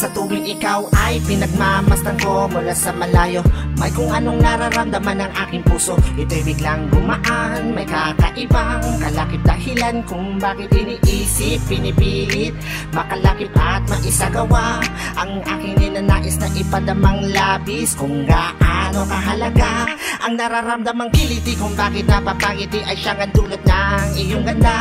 Sa tuwing ikaw ay pinagmamasdan ko mula sa malayo, may kung anong nararamdaman ng aking puso. Ito'y biglang gumaan, may kakaibang kalakip dahilan kung bakit iniisip, pinipilit makalakip at maisagawa ang aking ninanais na ipadamang labis. Kung gaano kahalaga ang nararamdamang kiliti, kung bakit napapangiti ay siyang ang dulot ng iyong ganda.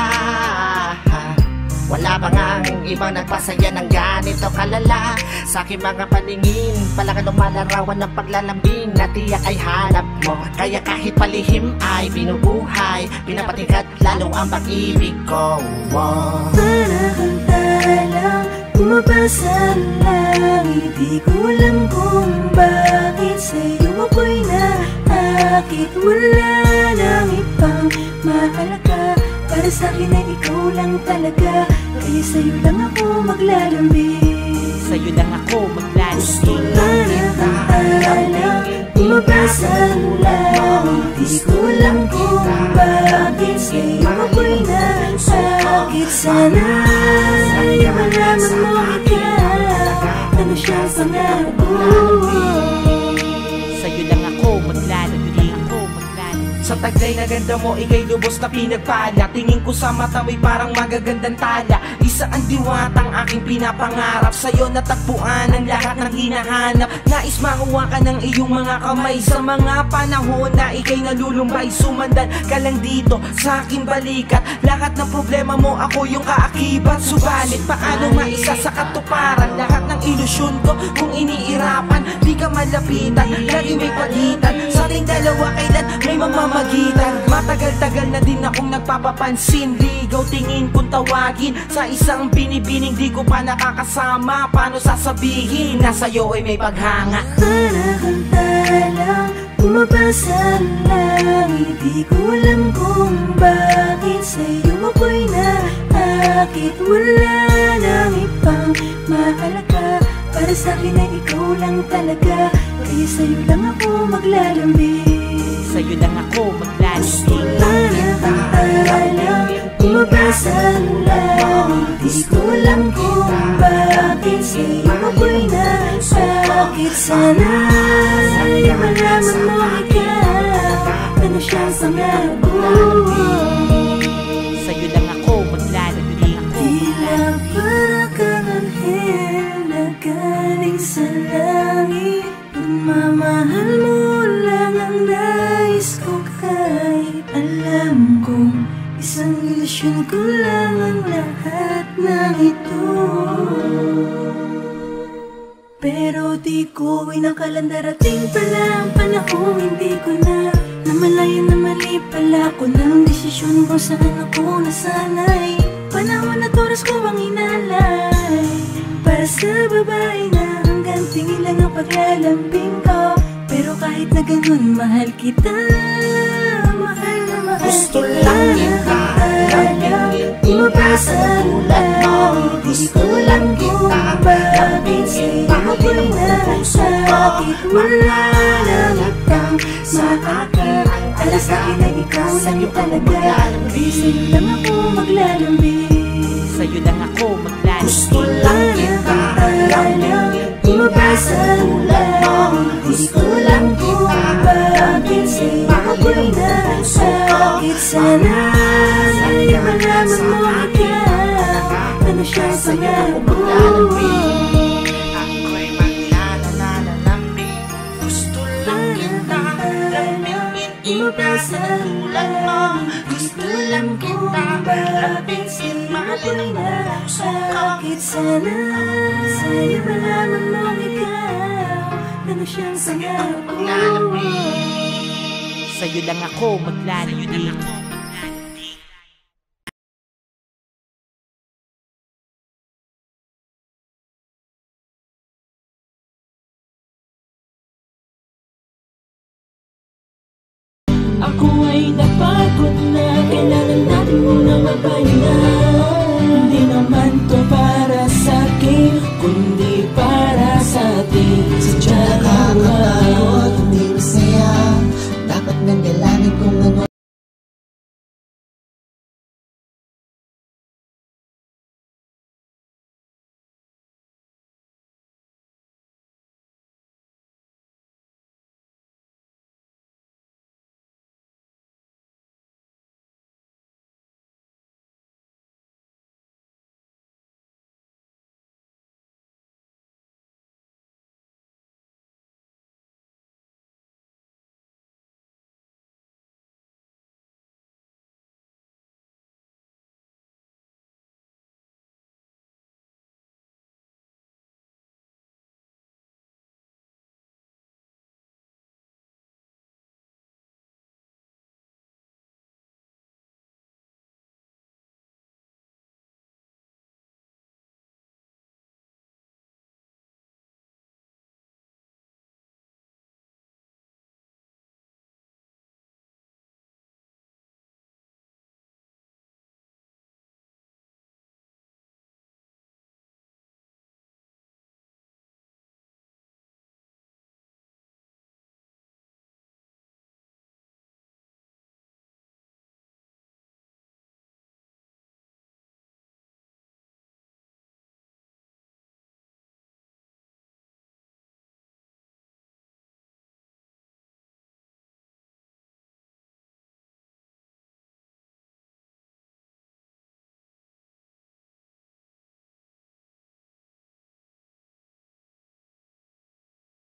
Wala bang ang ibang nagpasaya ng ganito kalala? Sa aking mga paningin, palakan lumalarawan ng paglalambing na tiyak ay hanap mo. Kaya kahit palihim ay binubuhay, pinapatingkat lalo ang pag-ibig ko. Para kang talang bumabasa langit, di ko alam kung bakit sa'yo ako'y naakit. Wala nang ibang mahalaga, para sa'kin ay ikaw lang talaga. Kaya sa'yo lang ako maglalambing, sa'yo lang ako maglalambing. para kang talang bumabasa langit, di ko alam kung bakit sa'yo ako'y naakit. Sana ay malaman mo ikaw, ano siyang pangarap ko. Sa'yo lang ako maglalambing. Sa taglay na ganda mo, ika'y lubos na pinagpala. Tingin ko sa mata mo'y parang magagandang tala. Isa ang diwatang aking pinapangarap, sa'yo natagpuan ang lahat ng hinahanap. Nais makuha ka ng iyong mga kamay sa mga panahon na ika'y nalulumbay. Sumandan ka lang dito sa aking balikat, lahat ng problema mo ako yung kaakibat. Subalit paano maisa sa katuparan lahat ng ilusyon ko kung iniirapan? Di ka malapitan, lagi may pagitan sa ating dalawa, kailan may mamamagitan. Matagal-tagal na din akong nagpapapansin, ligaw tingin kung tawagin sa isang binibining di ko pa nakakasama. Paano sasabihin na sa'yo ay may paghanga? Para kang talang bumabasa langit, di ko alam kung bakit sa'yo ako'y naakit. Wala nang ibang mahalaga, para sa'kin ay ikaw lang talaga. Kaya sa'yo lang ako maglalambing, sa'yo lang ako maglalambing. para kang talang bumabasa langit, di ko alam kung bakit sa'yo ako'y naakit. Sana ay malaman mo ikaw, ano siyang pangarap ko. Sa'yo lang ako maglalambing. Tila para kang anghel na galing sa langit, pagmamahal mo lang ang nais ko. Kahit alam kong isang ilusyon ko lang ang lahat ng ito, pero di ko inakalang darating pala ang panahon. Hindi ko na namalayan na mali pala ko ng desisyon kung saan ako nasanay. Panahon at oras ko ang inalay para sa babae na hanggang tingin lang ang paglalambing ko. Pero kahit na ganun, mahal kita, mahal na mahal Gusto kita. lang kita lambingin, bumabasa langit, di ko alam kung bakit sa'yo ako'y nasakit. Wala nang ibang maakit, para sa'kin ay ikaw lang talaga. Kaya sa'yo lang ako maglalambing, Sa'yo lang ako maglalambing. gusto lang kita lambingin, bumabasa langit, di ko alam kung bakit sa'yo ako'y nasakit. Sana ay malaman mo ikaw, ano siyang pangarap ko. ako'y maglalalambing. Gusto lang kita lambingin, Bumabasa langit, gusto lang kita lambingin, mahalin mo puso ko. Bakit sana sa'yo malaman mo ikaw, ano siyang pangarap ko. Sa'yo lang ako maglalambing. Ako ay napagod na, kailangan natin munang magpahinga. Hindi naman to para sa'kin, kundi